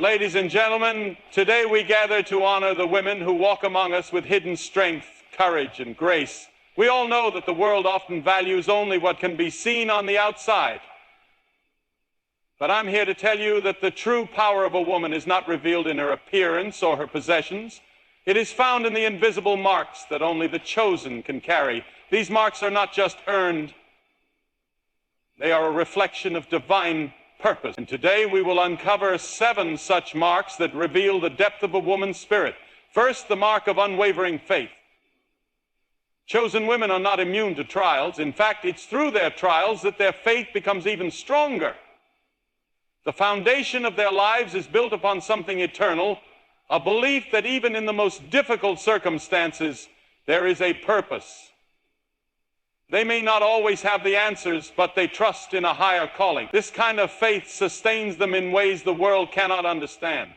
Ladies and gentlemen, today we gather to honor the women who walk among us with hidden strength, courage, and grace. We all know that the world often values only what can be seen on the outside. But I'm here to tell you that the true power of a woman is not revealed in her appearance or her possessions. It is found in the invisible marks that only the chosen can carry. These marks are not just earned. They are a reflection of divine purpose. And today we will uncover 7 such marks that reveal the depth of a woman's spirit. First, the mark of unwavering faith. Chosen women are not immune to trials. In fact, it's through their trials that their faith becomes even stronger. The foundation of their lives is built upon something eternal, a belief that even in the most difficult circumstances, there is a purpose. They may not always have the answers, but they trust in a higher calling. This kind of faith sustains them in ways the world cannot understand.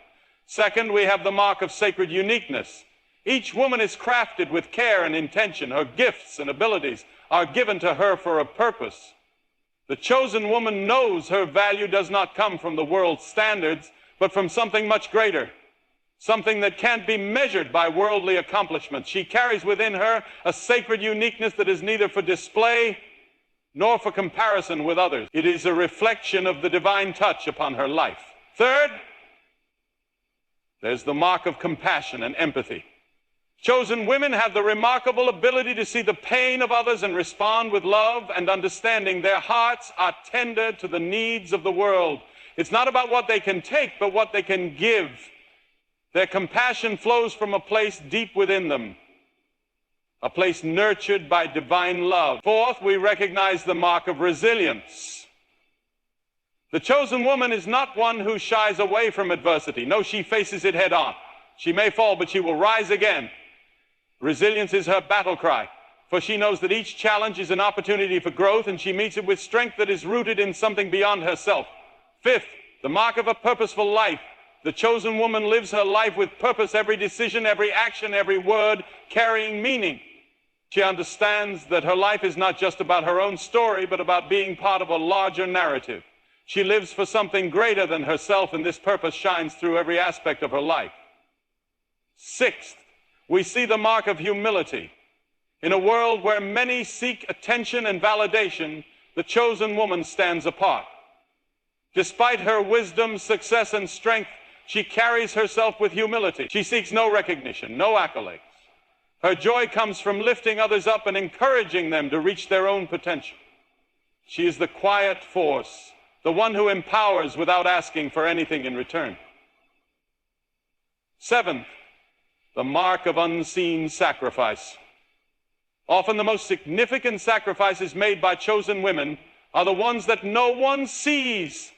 Second, we have the mark of sacred uniqueness. Each woman is crafted with care and intention. Her gifts and abilities are given to her for a purpose. The chosen woman knows her value does not come from the world's standards, but from something much greater. Something that can't be measured by worldly accomplishments. She carries within her a sacred uniqueness that is neither for display nor for comparison with others. It is a reflection of the divine touch upon her life. Third, there's the mark of compassion and empathy. Chosen women have the remarkable ability to see the pain of others and respond with love and understanding. Their hearts are tender to the needs of the world. It's not about what they can take, but what they can give. Their compassion flows from a place deep within them, a place nurtured by divine love. Fourth, we recognize the mark of resilience. The chosen woman is not one who shies away from adversity. No, she faces it head on. She may fall, but she will rise again. Resilience is her battle cry, for she knows that each challenge is an opportunity for growth, and she meets it with strength that is rooted in something beyond herself. Fifth, the mark of a purposeful life. The chosen woman lives her life with purpose, every decision, every action, every word carrying meaning. She understands that her life is not just about her own story, but about being part of a larger narrative. She lives for something greater than herself, and this purpose shines through every aspect of her life. Sixth, we see the mark of humility. In a world where many seek attention and validation, the chosen woman stands apart. Despite her wisdom, success, and strength, she carries herself with humility. She seeks no recognition, no accolades. Her joy comes from lifting others up and encouraging them to reach their own potential. She is the quiet force, the one who empowers without asking for anything in return. Seventh, the mark of unseen sacrifice. Often the most significant sacrifices made by chosen women are the ones that no one sees.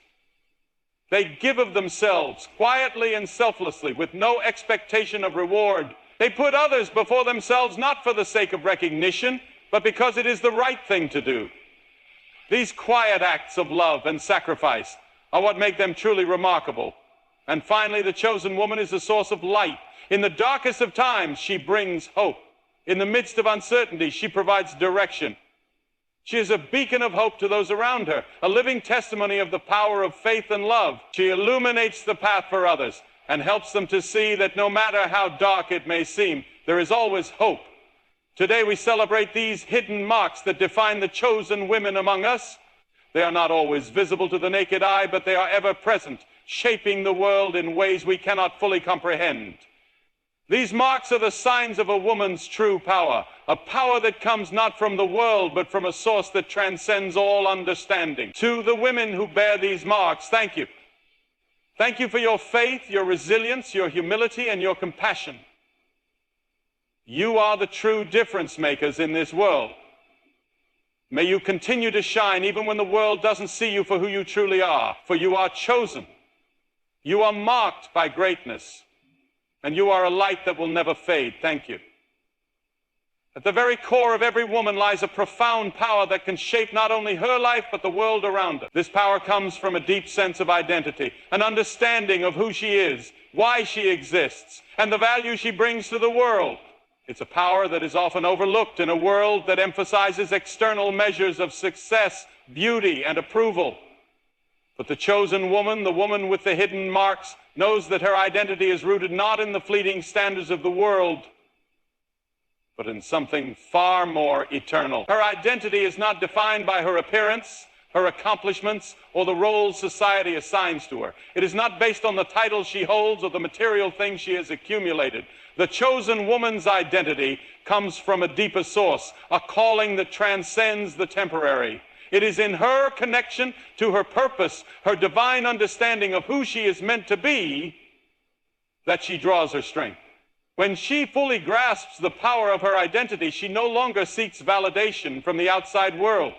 They give of themselves quietly and selflessly with no expectation of reward. They put others before themselves, not for the sake of recognition, but because it is the right thing to do. These quiet acts of love and sacrifice are what make them truly remarkable. And finally, the chosen woman is a source of light. In the darkest of times, she brings hope. In the midst of uncertainty, she provides direction. She is a beacon of hope to those around her, a living testimony of the power of faith and love. She illuminates the path for others and helps them to see that no matter how dark it may seem, there is always hope. Today we celebrate these hidden marks that define the chosen women among us. They are not always visible to the naked eye, but they are ever present, shaping the world in ways we cannot fully comprehend. These marks are the signs of a woman's true power, a power that comes not from the world, but from a source that transcends all understanding. To the women who bear these marks, thank you. Thank you for your faith, your resilience, your humility, and your compassion. You are the true difference makers in this world. May you continue to shine even when the world doesn't see you for who you truly are, for you are chosen. You are marked by greatness. And you are a light that will never fade. Thank you. At the very core of every woman lies a profound power that can shape not only her life, but the world around her. This power comes from a deep sense of identity, an understanding of who she is, why she exists, and the value she brings to the world. It's a power that is often overlooked in a world that emphasizes external measures of success, beauty, and approval. But the chosen woman, the woman with the hidden marks, knows that her identity is rooted not in the fleeting standards of the world, but in something far more eternal. Her identity is not defined by her appearance, her accomplishments, or the roles society assigns to her. It is not based on the titles she holds or the material things she has accumulated. The chosen woman's identity comes from a deeper source, a calling that transcends the temporary. It is in her connection to her purpose, her divine understanding of who she is meant to be, that she draws her strength. When she fully grasps the power of her identity, she no longer seeks validation from the outside world.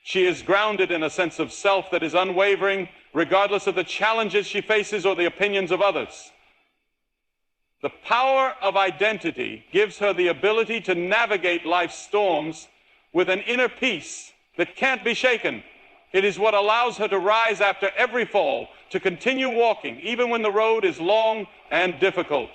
She is grounded in a sense of self that is unwavering, regardless of the challenges she faces or the opinions of others. The power of identity gives her the ability to navigate life's storms with an inner peace that can't be shaken. It is what allows her to rise after every fall, to continue walking, even when the road is long and difficult.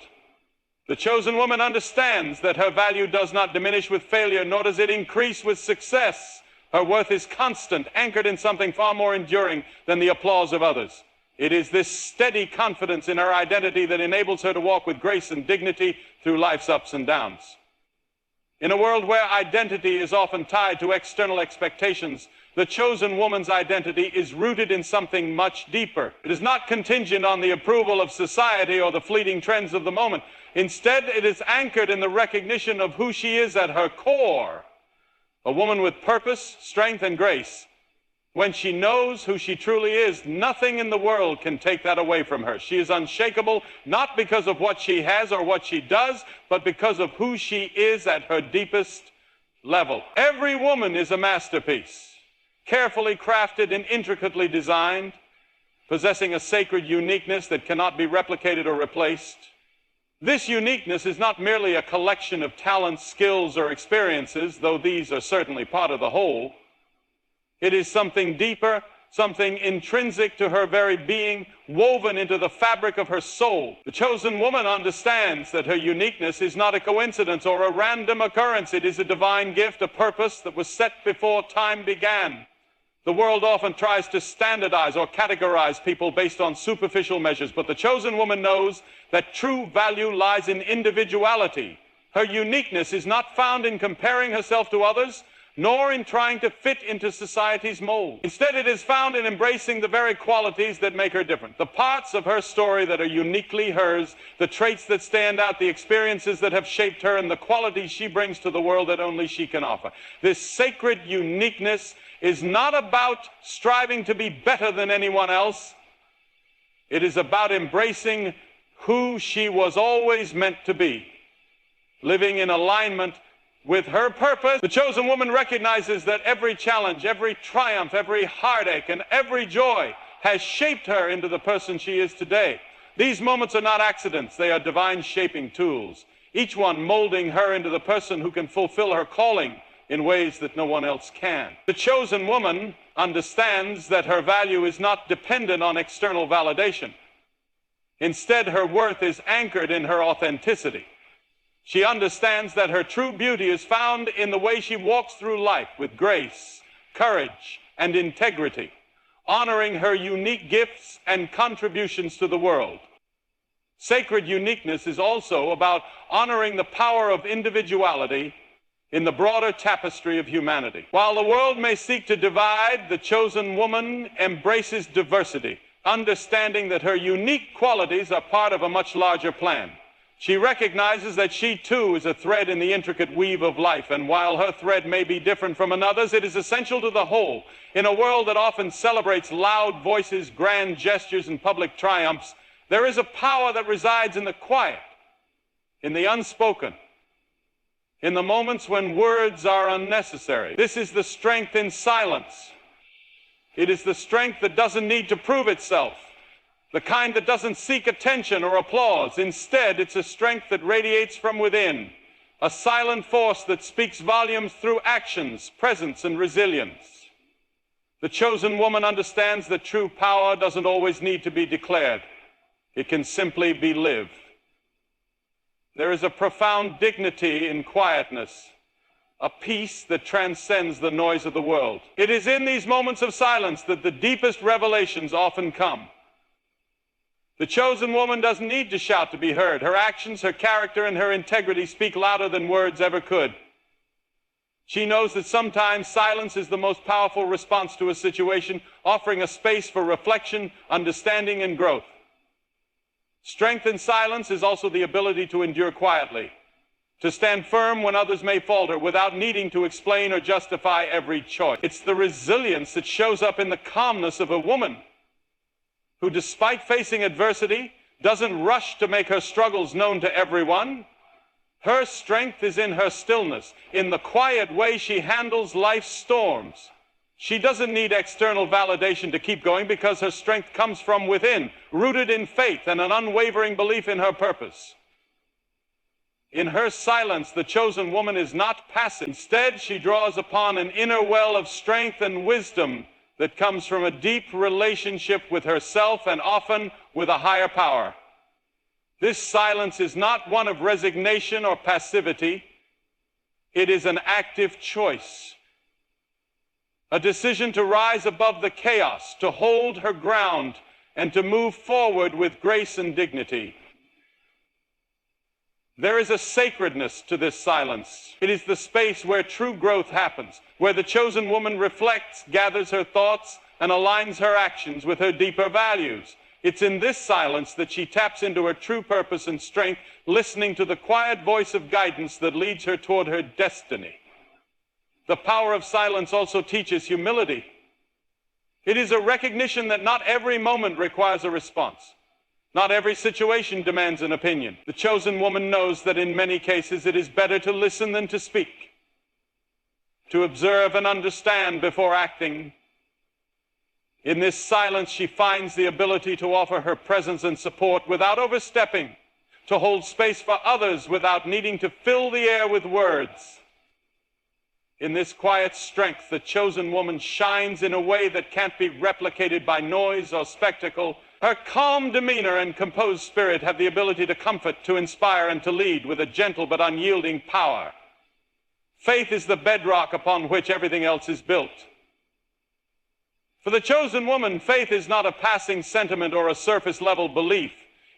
The chosen woman understands that her value does not diminish with failure, nor does it increase with success. Her worth is constant, anchored in something far more enduring than the applause of others. It is this steady confidence in her identity that enables her to walk with grace and dignity through life's ups and downs. In a world where identity is often tied to external expectations, the chosen woman's identity is rooted in something much deeper. It is not contingent on the approval of society or the fleeting trends of the moment. Instead, it is anchored in the recognition of who she is at her core, a woman with purpose, strength, and grace. When she knows who she truly is, nothing in the world can take that away from her. She is unshakable, not because of what she has or what she does, but because of who she is at her deepest level. Every woman is a masterpiece, carefully crafted and intricately designed, possessing a sacred uniqueness that cannot be replicated or replaced. This uniqueness is not merely a collection of talents, skills, or experiences, though these are certainly part of the whole. It is something deeper, something intrinsic to her very being, woven into the fabric of her soul. The chosen woman understands that her uniqueness is not a coincidence or a random occurrence. It is a divine gift, a purpose that was set before time began. The world often tries to standardize or categorize people based on superficial measures, but the chosen woman knows that true value lies in individuality. Her uniqueness is not found in comparing herself to others, nor in trying to fit into society's mold. Instead, it is found in embracing the very qualities that make her different, the parts of her story that are uniquely hers, the traits that stand out, the experiences that have shaped her, and the qualities she brings to the world that only she can offer. This sacred uniqueness is not about striving to be better than anyone else. It is about embracing who she was always meant to be, living in alignment with her purpose. The chosen woman recognizes that every challenge, every triumph, every heartache, and every joy has shaped her into the person she is today. These moments are not accidents. They are divine shaping tools, each one molding her into the person who can fulfill her calling in ways that no one else can. The chosen woman understands that her value is not dependent on external validation. Instead, her worth is anchored in her authenticity. She understands that her true beauty is found in the way she walks through life with grace, courage, and integrity, honoring her unique gifts and contributions to the world. Sacred uniqueness is also about honoring the power of individuality in the broader tapestry of humanity. While the world may seek to divide, the chosen woman embraces diversity, understanding that her unique qualities are part of a much larger plan. She recognizes that she too is a thread in the intricate weave of life, and while her thread may be different from another's, it is essential to the whole. In a world that often celebrates loud voices, grand gestures, and public triumphs, there is a power that resides in the quiet, in the unspoken, in the moments when words are unnecessary. This is the strength in silence. It is the strength that doesn't need to prove itself, the kind that doesn't seek attention or applause. Instead, it's a strength that radiates from within, a silent force that speaks volumes through actions, presence, and resilience. The chosen woman understands that true power doesn't always need to be declared. It can simply be lived. There is a profound dignity in quietness, a peace that transcends the noise of the world. It is in these moments of silence that the deepest revelations often come. The chosen woman doesn't need to shout to be heard. Her actions, her character, and her integrity speak louder than words ever could. She knows that sometimes silence is the most powerful response to a situation, offering a space for reflection, understanding, and growth. Strength in silence is also the ability to endure quietly, to stand firm when others may falter without needing to explain or justify every choice. It's the resilience that shows up in the calmness of a woman who, despite facing adversity, doesn't rush to make her struggles known to everyone. Her strength is in her stillness, in the quiet way she handles life's storms. She doesn't need external validation to keep going because her strength comes from within, rooted in faith and an unwavering belief in her purpose. In her silence, the chosen woman is not passive. Instead, she draws upon an inner well of strength and wisdom that comes from a deep relationship with herself and often with a higher power. This silence is not one of resignation or passivity. It is an active choice, a decision to rise above the chaos, to hold her ground, and to move forward with grace and dignity. There is a sacredness to this silence. It is the space where true growth happens, where the chosen woman reflects, gathers her thoughts, and aligns her actions with her deeper values. It's in this silence that she taps into her true purpose and strength, listening to the quiet voice of guidance that leads her toward her destiny. The power of silence also teaches humility. It is a recognition that not every moment requires a response. Not every situation demands an opinion. The chosen woman knows that in many cases it is better to listen than to speak, to observe and understand before acting. In this silence, she finds the ability to offer her presence and support without overstepping, to hold space for others without needing to fill the air with words. In this quiet strength, the chosen woman shines in a way that can't be replicated by noise or spectacle. Her calm demeanor and composed spirit have the ability to comfort, to inspire, and to lead with a gentle but unyielding power. Faith is the bedrock upon which everything else is built. For the chosen woman, faith is not a passing sentiment or a surface-level belief.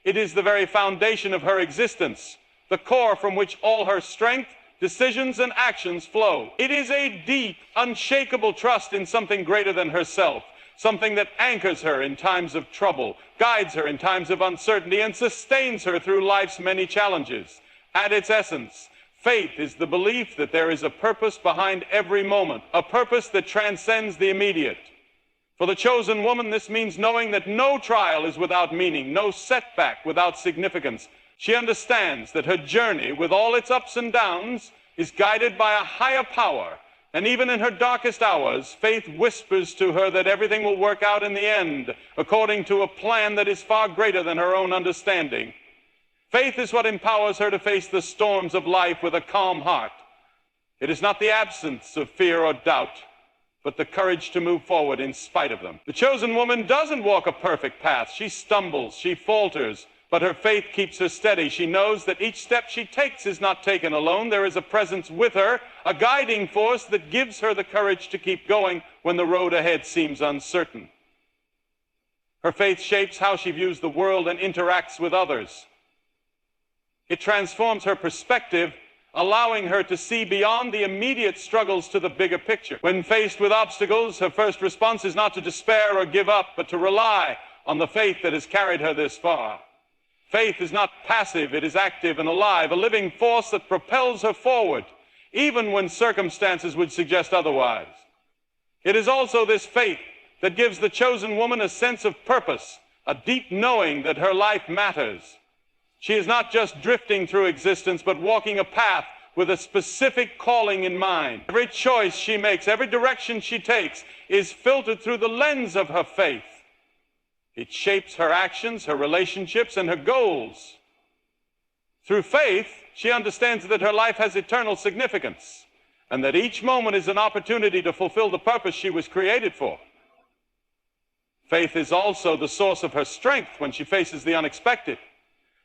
It is the very foundation of her existence, the core from which all her strength, decisions, and actions flow. It is a deep, unshakable trust in something greater than herself, something that anchors her in times of trouble, guides her in times of uncertainty, and sustains her through life's many challenges. At its essence, faith is the belief that there is a purpose behind every moment, a purpose that transcends the immediate. For the chosen woman, this means knowing that no trial is without meaning, no setback without significance. She understands that her journey, with all its ups and downs, is guided by a higher power. And even in her darkest hours, faith whispers to her that everything will work out in the end, according to a plan that is far greater than her own understanding. Faith is what empowers her to face the storms of life with a calm heart. It is not the absence of fear or doubt, but the courage to move forward in spite of them. The chosen woman doesn't walk a perfect path. She stumbles, she falters, but her faith keeps her steady. She knows that each step she takes is not taken alone. There is a presence with her, a guiding force that gives her the courage to keep going when the road ahead seems uncertain. Her faith shapes how she views the world and interacts with others. It transforms her perspective, allowing her to see beyond the immediate struggles to the bigger picture. When faced with obstacles, her first response is not to despair or give up, but to rely on the faith that has carried her this far. Faith is not passive, it is active and alive, a living force that propels her forward, even when circumstances would suggest otherwise. It is also this faith that gives the chosen woman a sense of purpose, a deep knowing that her life matters. She is not just drifting through existence, but walking a path with a specific calling in mind. Every choice she makes, every direction she takes, is filtered through the lens of her faith. It shapes her actions, her relationships, and her goals. Through faith, she understands that her life has eternal significance, and that each moment is an opportunity to fulfill the purpose she was created for. Faith is also the source of her strength when she faces the unexpected.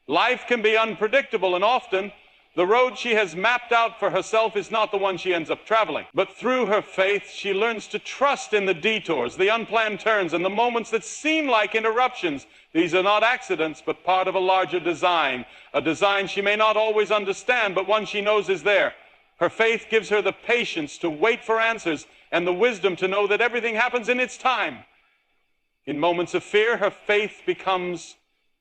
Life can be unpredictable, and often The road she has mapped out for herself is not the one she ends up traveling. But through her faith, she learns to trust in the detours, the unplanned turns, and the moments that seem like interruptions. These are not accidents, but part of a larger design, a design she may not always understand, but one she knows is there. Her faith gives her the patience to wait for answers and the wisdom to know that everything happens in its time. In moments of fear, her faith becomes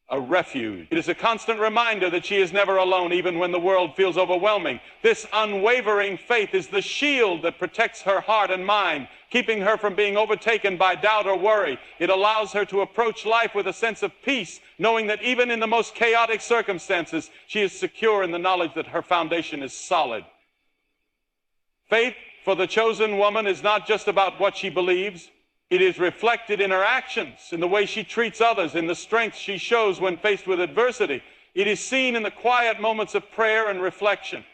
a refuge. It is a constant reminder that she is never alone, even when the world feels overwhelming. This unwavering faith is the shield that protects her heart and mind, keeping her from being overtaken by doubt or worry. It allows her to approach life with a sense of peace, knowing that even in the most chaotic circumstances, she is secure in the knowledge that her foundation is solid. Faith for the chosen woman is not just about what she believes. It is reflected in her actions, in the way she treats others, in the strength she shows when faced with adversity. It is seen in the quiet moments of prayer and reflection,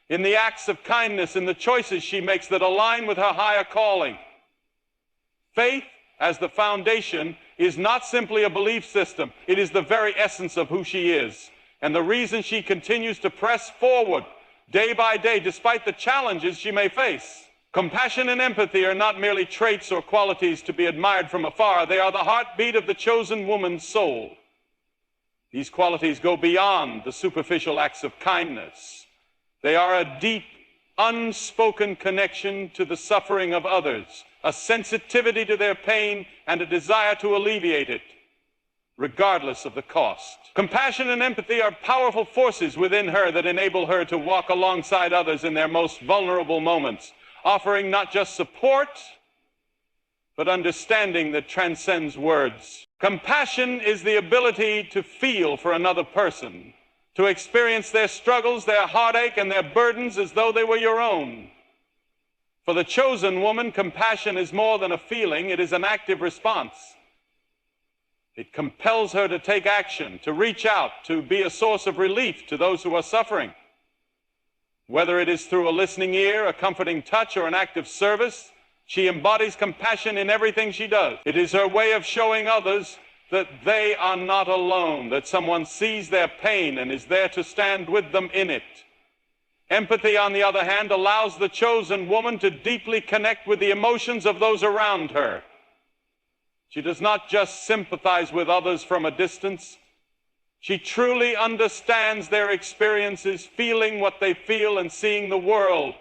in the acts of kindness, in the choices she makes that align with her higher calling. Faith, as the foundation, is not simply a belief system. It is the very essence of who she is, and the reason she continues to press forward day by day, despite the challenges she may face. Compassion and empathy are not merely traits or qualities to be admired from afar. They are the heartbeat of the chosen woman's soul. These qualities go beyond the superficial acts of kindness. They are a deep, unspoken connection to the suffering of others, a sensitivity to their pain, and a desire to alleviate it, regardless of the cost. Compassion and empathy are powerful forces within her that enable her to walk alongside others in their most vulnerable moments, offering not just support, but understanding that transcends words. Compassion is the ability to feel for another person, to experience their struggles, their heartache, and their burdens as though they were your own. For the chosen woman, compassion is more than a feeling, it is an active response. It compels her to take action, to reach out, to be a source of relief to those who are suffering. Whether it is through a listening ear, a comforting touch, or an act of service, she embodies compassion in everything she does. It is her way of showing others that they are not alone, that someone sees their pain and is there to stand with them in it. Empathy, on the other hand, allows the chosen woman to deeply connect with the emotions of those around her. She does not just sympathize with others from a distance. She truly understands their experiences, feeling what they feel and seeing the world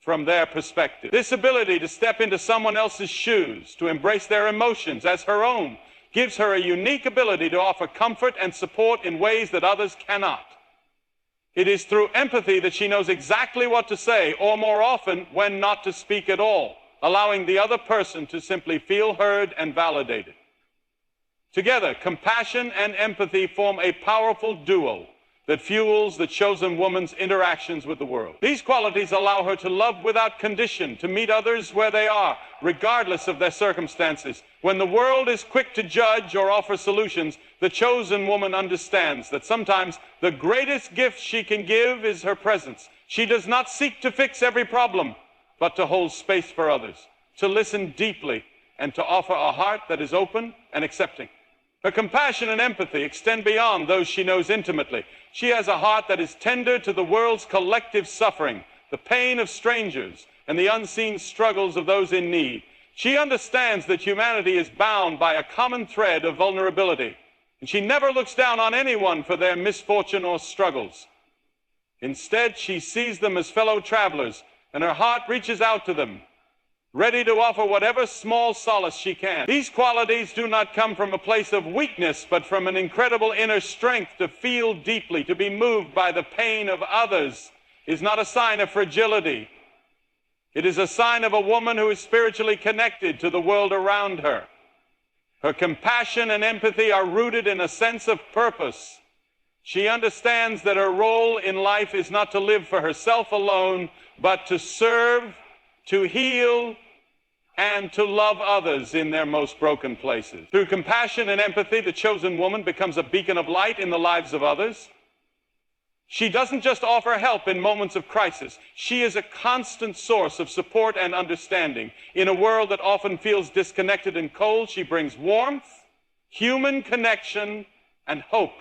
from their perspective. This ability to step into someone else's shoes, to embrace their emotions as her own, gives her a unique ability to offer comfort and support in ways that others cannot. It is through empathy that she knows exactly what to say, or more often, when not to speak at all, allowing the other person to simply feel heard and validated. Together, compassion and empathy form a powerful duo that fuels the chosen woman's interactions with the world. These qualities allow her to love without condition, to meet others where they are, regardless of their circumstances. When the world is quick to judge or offer solutions, the chosen woman understands that sometimes the greatest gift she can give is her presence. She does not seek to fix every problem, but to hold space for others, to listen deeply, and to offer a heart that is open and accepting. Her compassion and empathy extend beyond those she knows intimately. She has a heart that is tender to the world's collective suffering, the pain of strangers, and the unseen struggles of those in need. She understands that humanity is bound by a common thread of vulnerability, and she never looks down on anyone for their misfortune or struggles. Instead, she sees them as fellow travelers, and her heart reaches out to them, ready to offer whatever small solace she can. These qualities do not come from a place of weakness, but from an incredible inner strength. To feel deeply, to be moved by the pain of others, is not a sign of fragility. It is a sign of a woman who is spiritually connected to the world around her. Her compassion and empathy are rooted in a sense of purpose. She understands that her role in life is not to live for herself alone, but to serve, to heal, and to love others in their most broken places. Through compassion and empathy, the chosen woman becomes a beacon of light in the lives of others. She doesn't just offer help in moments of crisis. She is a constant source of support and understanding. In a world that often feels disconnected and cold, she brings warmth, human connection, and hope.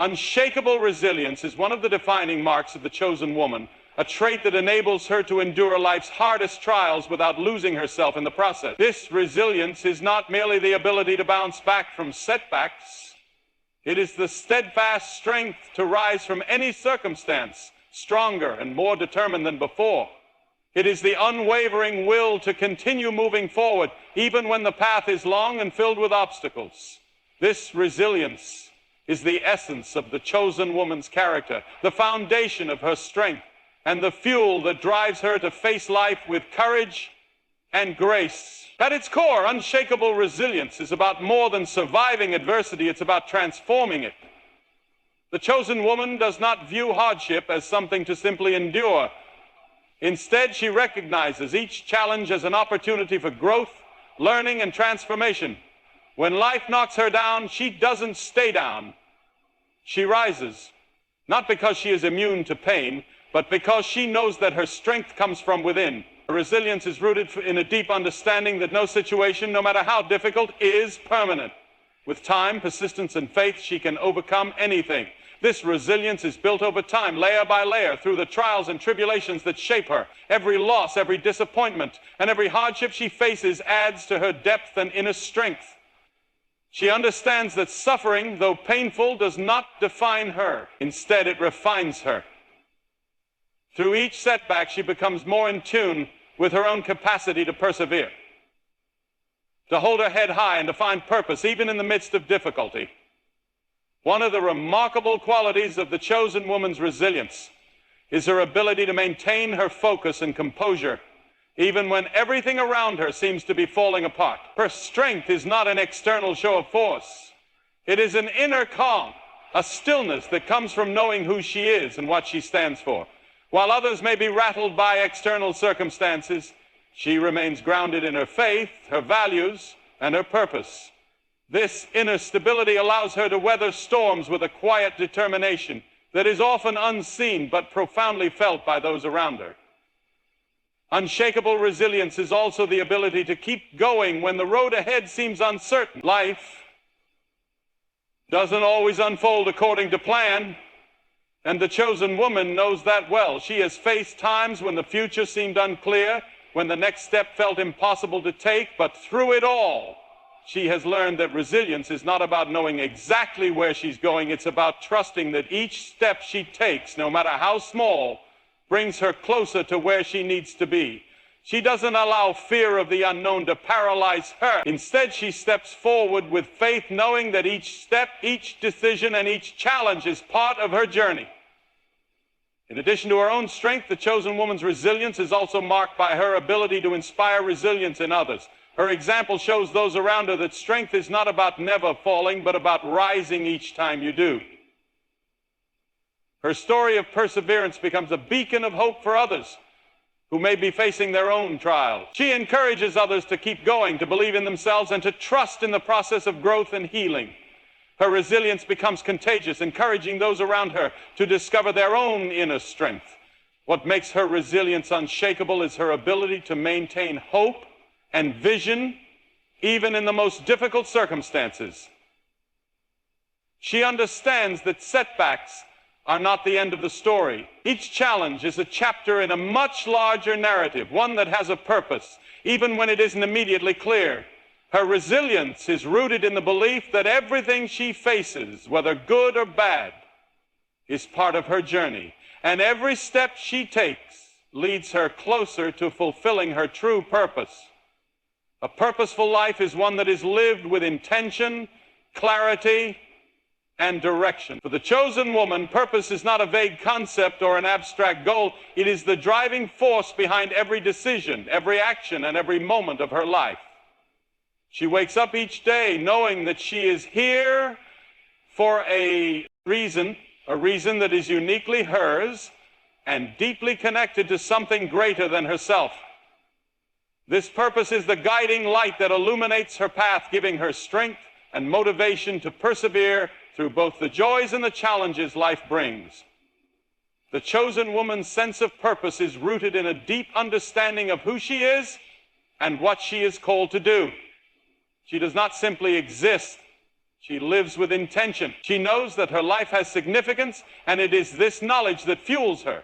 Unshakable resilience is one of the defining marks of the chosen woman, a trait that enables her to endure life's hardest trials without losing herself in the process. This resilience is not merely the ability to bounce back from setbacks. It is the steadfast strength to rise from any circumstance, stronger and more determined than before. It is the unwavering will to continue moving forward, even when the path is long and filled with obstacles. This resilience is the essence of the chosen woman's character, the foundation of her strength, and the fuel that drives her to face life with courage and grace. At its core, unshakable resilience is about more than surviving adversity, it's about transforming it. The chosen woman does not view hardship as something to simply endure. Instead, she recognizes each challenge as an opportunity for growth, learning, and transformation. When life knocks her down, she doesn't stay down. She rises, not because she is immune to pain, but because she knows that her strength comes from within. Her resilience is rooted in a deep understanding that no situation, no matter how difficult, is permanent. With time, persistence, and faith, she can overcome anything. This resilience is built over time, layer by layer, through the trials and tribulations that shape her. Every loss, every disappointment, and every hardship she faces adds to her depth and inner strength. She understands that suffering, though painful, does not define her. Instead, it refines her. Through each setback, she becomes more in tune with her own capacity to persevere, to hold her head high and to find purpose even in the midst of difficulty. One of the remarkable qualities of the chosen woman's resilience is her ability to maintain her focus and composure even when everything around her seems to be falling apart. Her strength is not an external show of force. It is an inner calm, a stillness that comes from knowing who she is and what she stands for. While others may be rattled by external circumstances, she remains grounded in her faith, her values, and her purpose. This inner stability allows her to weather storms with a quiet determination that is often unseen but profoundly felt by those around her. Unshakable resilience is also the ability to keep going when the road ahead seems uncertain. Life doesn't always unfold according to plan, and the chosen woman knows that well. She has faced times when the future seemed unclear, when the next step felt impossible to take, but through it all, she has learned that resilience is not about knowing exactly where she's going. It's about trusting that each step she takes, no matter how small, brings her closer to where she needs to be. She doesn't allow fear of the unknown to paralyze her. Instead, she steps forward with faith, knowing that each step, each decision, and each challenge is part of her journey. In addition to her own strength, the chosen woman's resilience is also marked by her ability to inspire resilience in others. Her example shows those around her that strength is not about never falling, but about rising each time you do. Her story of perseverance becomes a beacon of hope for others who may be facing their own trials. She encourages others to keep going, to believe in themselves, and to trust in the process of growth and healing. Her resilience becomes contagious, encouraging those around her to discover their own inner strength. What makes her resilience unshakable is her ability to maintain hope and vision, even in the most difficult circumstances. She understands that setbacks are not the end of the story. Each challenge is a chapter in a much larger narrative, one that has a purpose, even when it isn't immediately clear. Her resilience is rooted in the belief that everything she faces, whether good or bad, is part of her journey, and every step she takes leads her closer to fulfilling her true purpose. A purposeful life is one that is lived with intention, clarity, and direction. For the chosen woman, purpose is not a vague concept or an abstract goal. It is the driving force behind every decision, every action, and every moment of her life. She wakes up each day knowing that she is here for a reason that is uniquely hers and deeply connected to something greater than herself. This purpose is the guiding light that illuminates her path, giving her strength and motivation to persevere through both the joys and the challenges life brings. The chosen woman's sense of purpose is rooted in a deep understanding of who she is and what she is called to do. She does not simply exist, She lives with intention. She knows that her life has significance, and it is this knowledge that fuels her.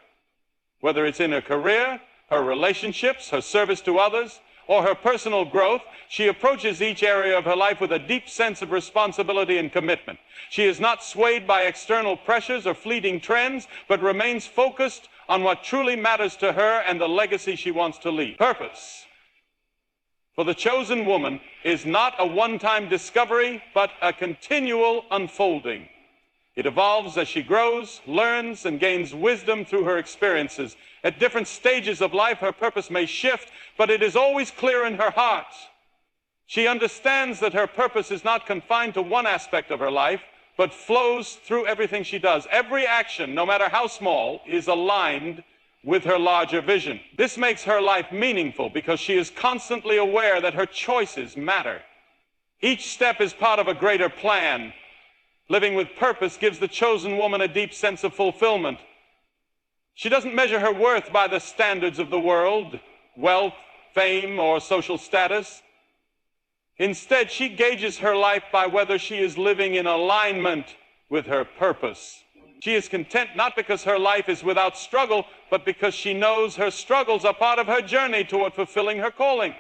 Whether it's in her career, her relationships, her service to others, or her personal growth, she approaches each area of her life with a deep sense of responsibility and commitment. She is not swayed by external pressures or fleeting trends, but remains focused on what truly matters to her and the legacy she wants to leave. Purpose, for the chosen woman, is not a one-time discovery, but a continual unfolding. It evolves as she grows, learns, and gains wisdom through her experiences. At different stages of life, her purpose may shift, but it is always clear in her heart. She understands that her purpose is not confined to one aspect of her life, but flows through everything she does. Every action, no matter how small, is aligned with her larger vision. This makes her life meaningful because she is constantly aware that her choices matter. Each step is part of a greater plan. Living with purpose gives the chosen woman a deep sense of fulfillment. She doesn't measure her worth by the standards of the world, wealth, fame, or social status. Instead, she gauges her life by whether she is living in alignment with her purpose. She is content not because her life is without struggle, but because she knows her struggles are part of her journey toward fulfilling her calling.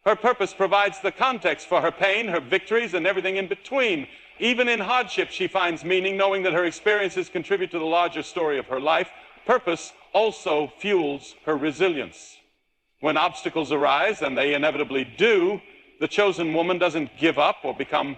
Her purpose provides the context for her pain, her victories, and everything in between. Even in hardship, she finds meaning, knowing that her experiences contribute to the larger story of her life. Purpose also fuels her resilience. When obstacles arise, and they inevitably do, the chosen woman doesn't give up or become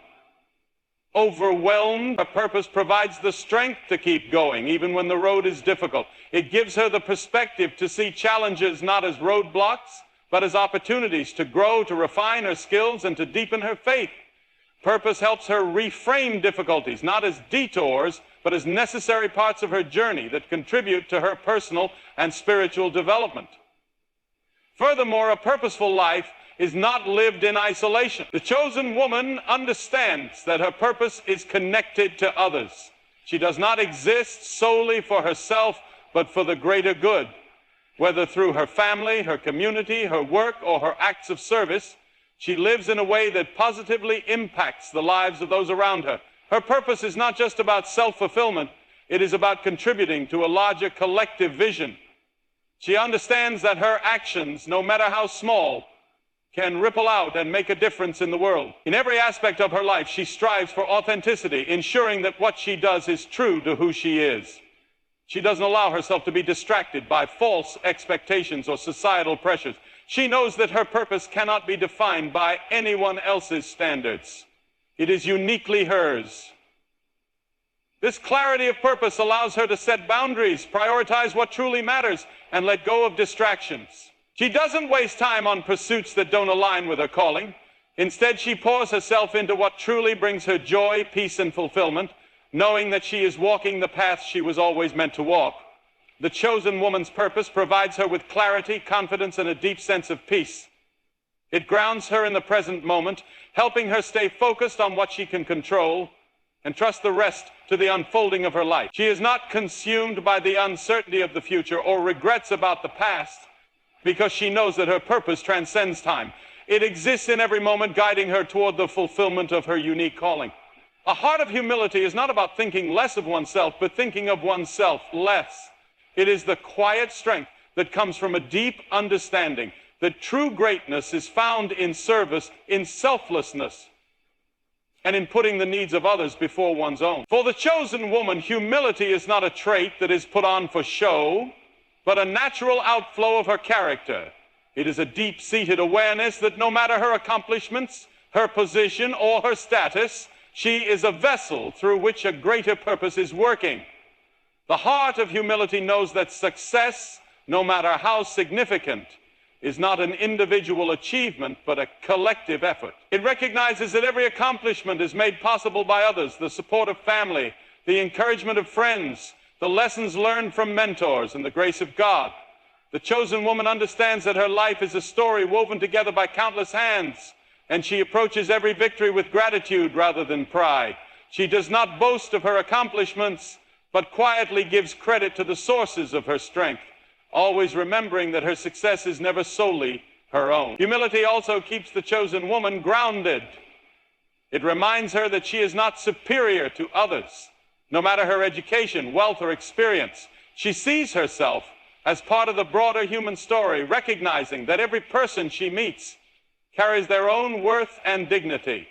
overwhelmed. Her purpose provides the strength to keep going, even when the road is difficult. It gives her the perspective to see challenges not as roadblocks, but as opportunities to grow, to refine her skills, and to deepen her faith. Purpose helps her reframe difficulties, not as detours, but as necessary parts of her journey that contribute to her personal and spiritual development. Furthermore, a purposeful life is not lived in isolation. The chosen woman understands that her purpose is connected to others. She does not exist solely for herself, but for the greater good. Whether through her family, her community, her work, or her acts of service, she lives in a way that positively impacts the lives of those around her. Her purpose is not just about self-fulfillment, it is about contributing to a larger collective vision. She understands that her actions, no matter how small, can ripple out and make a difference in the world. In every aspect of her life, she strives for authenticity, ensuring that what she does is true to who she is. She doesn't allow herself to be distracted by false expectations or societal pressures. She knows that her purpose cannot be defined by anyone else's standards. It is uniquely hers. This clarity of purpose allows her to set boundaries, prioritize what truly matters, and let go of distractions. She doesn't waste time on pursuits that don't align with her calling. Instead, she pours herself into what truly brings her joy, peace, and fulfillment, knowing that she is walking the path she was always meant to walk. The chosen woman's purpose provides her with clarity, confidence, and a deep sense of peace. It grounds her in the present moment, helping her stay focused on what she can control and trust the rest to the unfolding of her life. She is not consumed by the uncertainty of the future or regrets about the past, because she knows that her purpose transcends time. It exists in every moment, guiding her toward the fulfillment of her unique calling. A heart of humility is not about thinking less of oneself, but thinking of oneself less. It is the quiet strength that comes from a deep understanding that true greatness is found in service, in selflessness, and in putting the needs of others before one's own. For the chosen woman, humility is not a trait that is put on for show, but a natural outflow of her character. It is a deep-seated awareness that no matter her accomplishments, her position, or her status, she is a vessel through which a greater purpose is working. The heart of humility knows that success, no matter how significant, is not an individual achievement, but a collective effort. It recognizes that every accomplishment is made possible by others, the support of family, the encouragement of friends, the lessons learned from mentors, and the grace of God. The chosen woman understands that her life is a story woven together by countless hands, and she approaches every victory with gratitude rather than pride. She does not boast of her accomplishments, but quietly gives credit to the sources of her strength, always remembering that her success is never solely her own. Humility also keeps the chosen woman grounded. It reminds her that she is not superior to others, no matter her education, wealth, or experience. She sees herself as part of the broader human story, recognizing that every person she meets carries their own worth and dignity.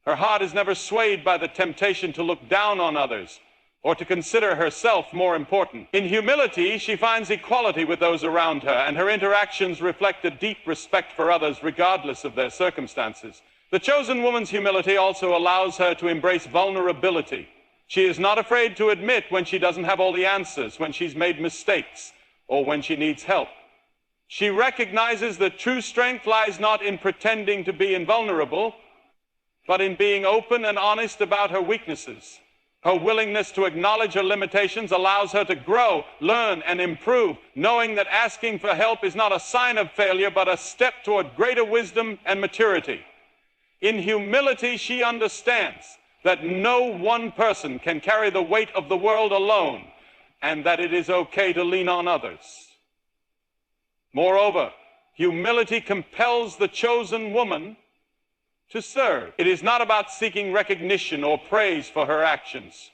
Her heart is never swayed by the temptation to look down on others or to consider herself more important. In humility, she finds equality with those around her, and her interactions reflect a deep respect for others, regardless of their circumstances. The chosen woman's humility also allows her to embrace vulnerability. She is not afraid to admit when she doesn't have all the answers, when she's made mistakes, or when she needs help. She recognizes that true strength lies not in pretending to be invulnerable, but in being open and honest about her weaknesses. Her willingness to acknowledge her limitations allows her to grow, learn, and improve, knowing that asking for help is not a sign of failure, but a step toward greater wisdom and maturity. In humility, she understands that no one person can carry the weight of the world alone, and that it is okay to lean on others. Moreover, humility compels the chosen woman to serve. It is not about seeking recognition or praise for her actions.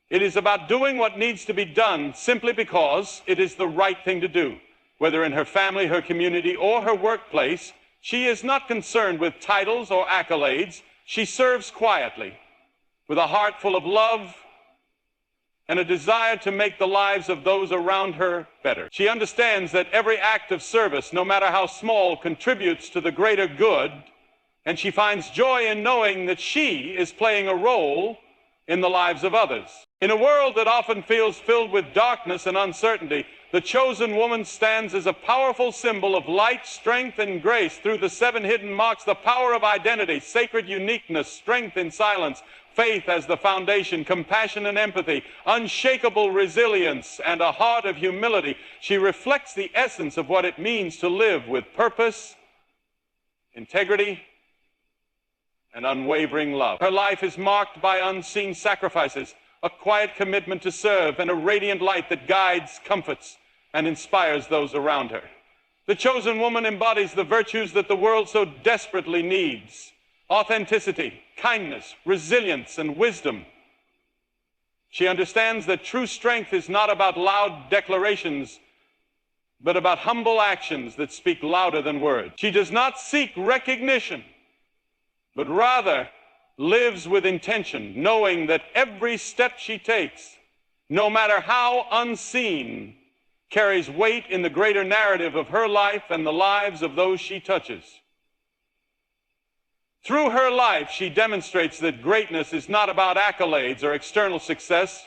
It is about doing what needs to be done simply because it is the right thing to do. Whether in her family, her community, or her workplace, she is not concerned with titles or accolades. She serves quietly, with a heart full of love and a desire to make the lives of those around her better. She understands that every act of service, no matter how small, contributes to the greater good, and she finds joy in knowing that she is playing a role in the lives of others. In a world that often feels filled with darkness and uncertainty, the chosen woman stands as a powerful symbol of light, strength, and grace. Through the 7 hidden marks, the power of identity, sacred uniqueness, strength in silence, faith as the foundation, compassion and empathy, unshakable resilience, and a heart of humility. She reflects the essence of what it means to live with purpose, integrity, and unwavering love. Her life is marked by unseen sacrifices, a quiet commitment to serve, and a radiant light that guides, comforts, and inspires those around her. The chosen woman embodies the virtues that the world so desperately needs: authenticity, kindness, resilience, and wisdom. She understands that true strength is not about loud declarations, but about humble actions that speak louder than words. She does not seek recognition, but rather lives with intention, knowing that every step she takes, no matter how unseen, carries weight in the greater narrative of her life and the lives of those she touches. Through her life, she demonstrates that greatness is not about accolades or external success,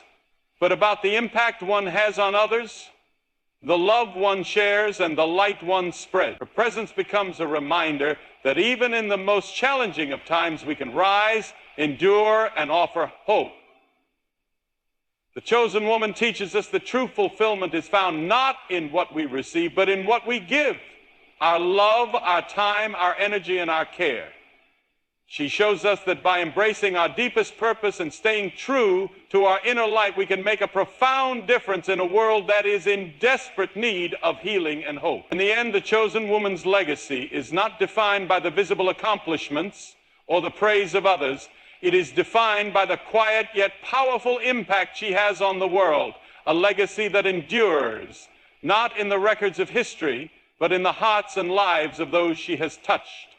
but about the impact one has on others, the love one shares, and the light one spreads. Her presence becomes a reminder that even in the most challenging of times, we can rise, endure, and offer hope. The chosen woman teaches us that true fulfillment is found not in what we receive, but in what we give: our love, our time, our energy, and our care. She shows us that by embracing our deepest purpose and staying true to our inner light, we can make a profound difference in a world that is in desperate need of healing and hope. In the end, the chosen woman's legacy is not defined by the visible accomplishments or the praise of others. It is defined by the quiet yet powerful impact she has on the world, a legacy that endures, not in the records of history, but in the hearts and lives of those she has touched.